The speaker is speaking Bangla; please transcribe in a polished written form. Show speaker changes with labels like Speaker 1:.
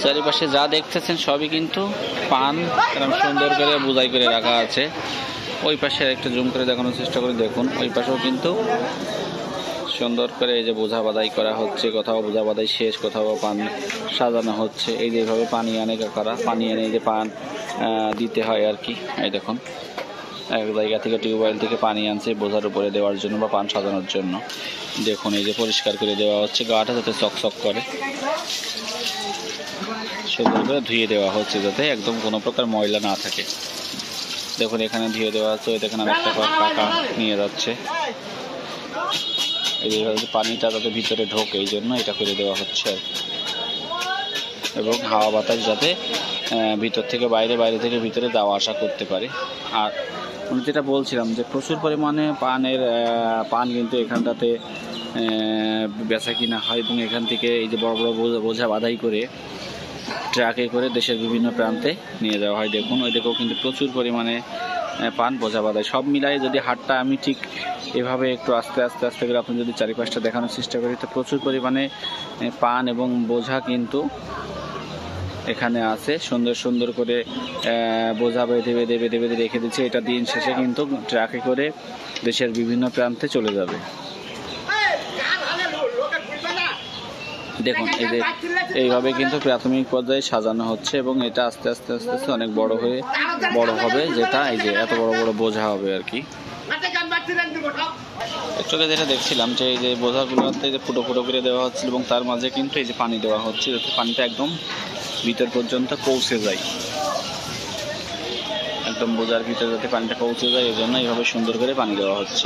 Speaker 1: চারিপাশে যা দেখতেছেন সবই কিন্তু পান, এরকম সুন্দর করে বোঝাই করে রাখা আছে। ওই পাশে একটু জুম করে দেখানোর চেষ্টা করে দেখুন, ওই পাশেও কিন্তু সুন্দর করে এই যে বোঝা বাদাই করা হচ্ছে, কোথাও বোঝা বাদাই শেষ, কোথাও পান সাজানো হচ্ছে। এই যে এইভাবে পানি আনে কাকারা, পানি এনে এই যে পান দিতে হয় আর কি। এই দেখুন এক জায়গা থেকে টিউবওয়েল থেকে পানি আনছে বোঝার উপরে দেওয়ার জন্য বা পান সাজানোর জন্য। দেখুন এই যে পরিষ্কার করে দেওয়া হচ্ছে, গাটা যাতে চকচক করে, সুন্দর করে ধুয়ে দেওয়া হচ্ছে যাতে একদম কোনো প্রকার ময়লা না থাকে। দেখুন এখানে ধুয়ে দেওয়া হচ্ছে, ওই দেখেন আরেকটা কাকা নিয়ে যাচ্ছে। এই যে পানিটা যাতে ভিতরে ঢোকে এই জন্য এটা করে দেওয়া হচ্ছে, এবং হাওয়া বাতাস যাতে ভিতর থেকে বাইরে, বাইরে থেকে ভিতরে যাওয়া আসা করতে পারে। আর আমি যেটা বলছিলাম যে প্রচুর পরিমাণে পান কিন্তু এখানটাতে বেচা কিনা হয়, এবং এখান থেকে এই যে বড় বড় বোঝা বাধাই করে ট্রাকে করে দেশের বিভিন্ন প্রান্তে নিয়ে যাওয়া হয়। দেখুন ওই দিকেও কিন্তু প্রচুর পরিমাণে পান বোঝা বাঁধায়। সব মিলাই যদি হাটটা আমি ঠিক এভাবে একটু আস্তে আস্তে আস্তে করে আপনি যদি চারিপাশটা দেখানোর চেষ্টা করি, তো প্রচুর পরিমাণে পান এবং বোঝা কিন্তু এখানে আছে। সুন্দর সুন্দর করে বোঝা বেঁধে বেঁধে বেঁধে বেঁধে রেখে দিচ্ছে। এটা দিন শেষে কিন্তু ট্রাকে করে দেশের বিভিন্ন প্রান্তে চলে যাবে। দেখুন এই যে এইভাবে কিন্তু প্রাথমিক পর্যায়ে সাজানো হচ্ছে, এবং এটা আস্তে আস্তে আস্তে আস্তে অনেক বড় হবে, যেটা এই যে এত বড় বড় বোঝা হবে আর কি। একটু যেটা দেখছিলাম যে এই যে বোঝাগুলোতে যে ফুটো ফুটো করে দেওয়া হচ্ছে, এবং তার মাঝে কিন্তু এই যে পানি দেওয়া হচ্ছে যাতে পানিটা একদম ভিতর পর্যন্ত পৌঁছে যায়, একদম বোঝার ভিতরে যাতে পানিটা পৌঁছে যায়, এই জন্য এইভাবে সুন্দর করে পানি দেওয়া হচ্ছে।